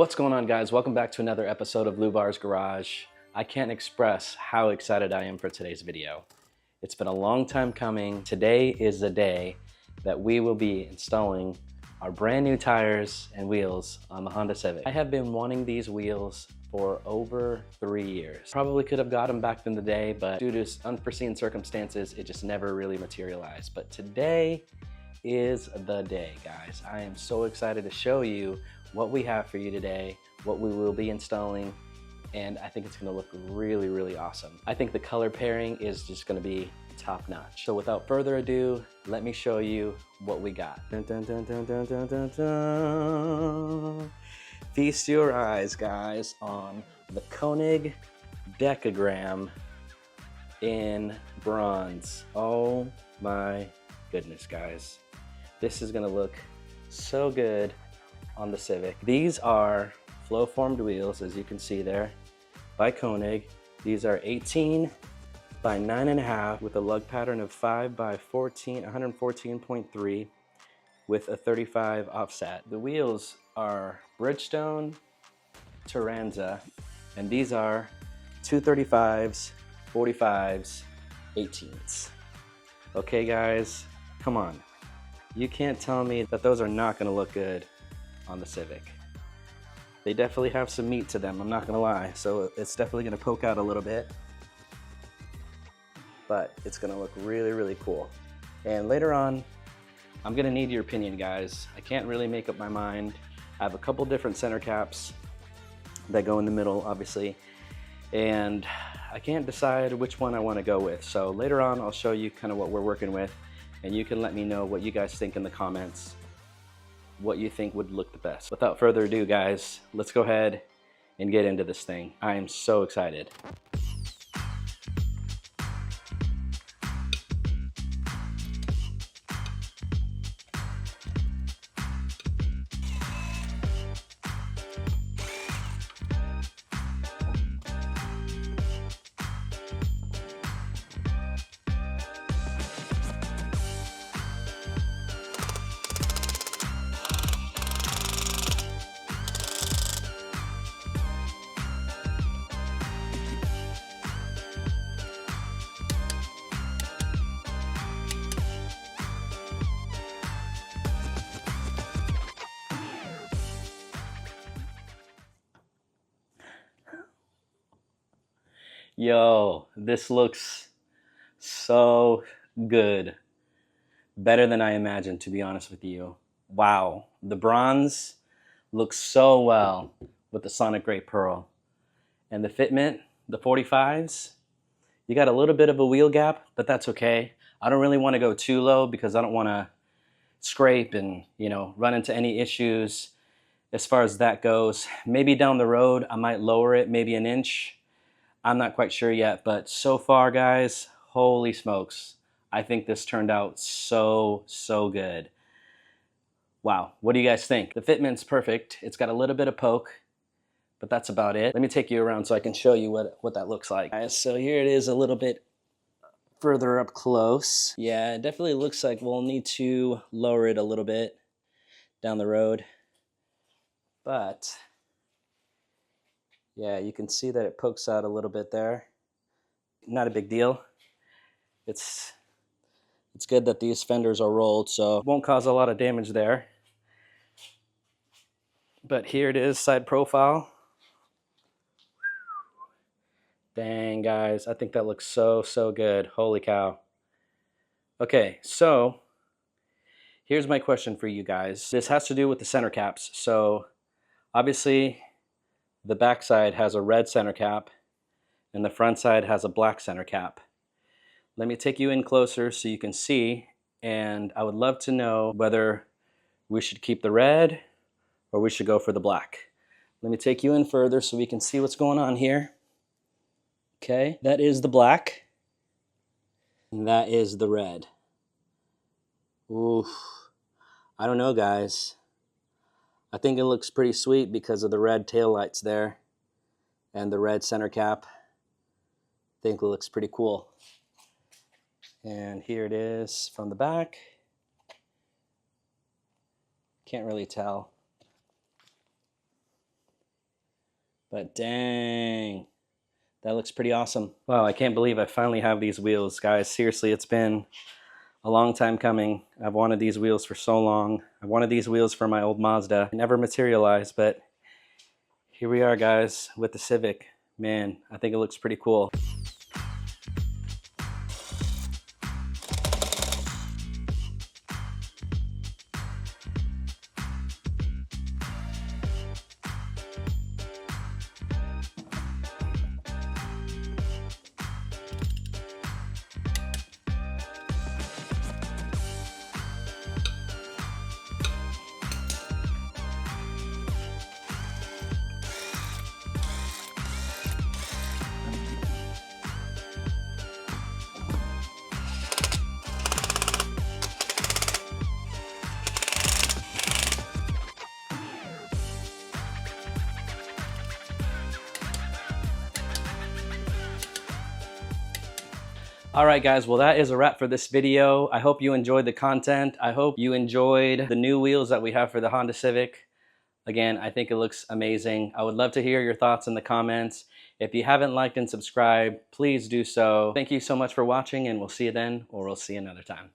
What's going on, guys? Welcome back to another episode of Lubar's Garage. I can't express how excited I am for today's video. It's been a long time coming. Today is the day that we will be installing our brand new tires and wheels on the Honda Civic. I have been wanting these wheels for over 3 years. Probably could have got them back in the day, but due to unforeseen circumstances, it just never really materialized. But today is the day, guys. I am so excited to show you what we have for you today, what we will be installing, and I think it's gonna look really, really awesome. I think the color pairing is just gonna be top notch. So without further ado, let me show you what we got. Dun, dun, dun, dun, dun, dun, dun, dun. Feast your eyes, guys, on the Koenig Decagram in bronze. Oh my goodness, guys. This is gonna look so good on the Civic. These are flow-formed wheels, as you can see there, by Koenig. These are 18 by 9.5 with a lug pattern of 5 by 14, 114.3 with a 35 offset. The wheels are Bridgestone Turanza, and these are 235s, 45s, 18s. Okay, guys, come on. You can't tell me that those are not gonna look good on the Civic. They definitely have some meat to them, I'm not gonna lie. So it's definitely gonna poke out a little bit, but it's gonna look really, really cool. And later on, I'm gonna need your opinion, guys. I can't really make up my mind. I have a couple different center caps that go in the middle, obviously, and I can't decide which one I wanna go with. So later on, I'll show you kind of what we're working with, and you can let me know what you guys think in the comments, what you think would look the best. Without further ado, guys, let's go ahead and get into this thing. I am so excited. Yo, this looks so good. Better than I imagined, to be honest with you. Wow, the bronze looks so well with the Sonic Gray Pearl. And the fitment, the 45s, you got a little bit of a wheel gap, but that's okay. I don't really want to go too low because I don't want to scrape and, run into any issues as far as that goes. Maybe down the road, I might lower it maybe an inch. I'm not quite sure yet, but so far, guys, holy smokes. I think this turned out so, so good. Wow, what do you guys think? The fitment's perfect. It's got a little bit of poke, but that's about it. Let me take you around so I can show you what that looks like. Guys, so here it is a little bit further up close. Yeah, it definitely looks like we'll need to lower it a little bit down the road, but yeah, you can see that it pokes out a little bit there. Not a big deal. It's good that these fenders are rolled, so it won't cause a lot of damage there. But here it is, side profile. Dang, guys, I think that looks so, so good. Holy cow. Okay, so here's my question for you guys. This has to do with the center caps. So obviously, the back side has a red center cap, and the front side has a black center cap. Let me take you in closer so you can see, and I would love to know whether we should keep the red or we should go for the black. Let me take you in further so we can see what's going on here. Okay, that is the black, and that is the red. Ooh, I don't know, guys. I think it looks pretty sweet because of the red taillights there and the red center cap. I think it looks pretty cool. And here it is from the back. Can't really tell. But dang, that looks pretty awesome. Wow, I can't believe I finally have these wheels, guys. Seriously, it's been a long time coming. I've wanted these wheels for so long. I wanted these wheels for my old Mazda. It never materialized, but here we are, guys, with the Civic. Man, I think it looks pretty cool. All right, guys, well, that is a wrap for this video. I hope you enjoyed the content. I hope you enjoyed the new wheels that we have for the Honda Civic. Again, I think it looks amazing. I would love to hear your thoughts in the comments. If you haven't liked and subscribed, please do so. Thank you so much for watching, and we'll see you then, or we'll see you another time.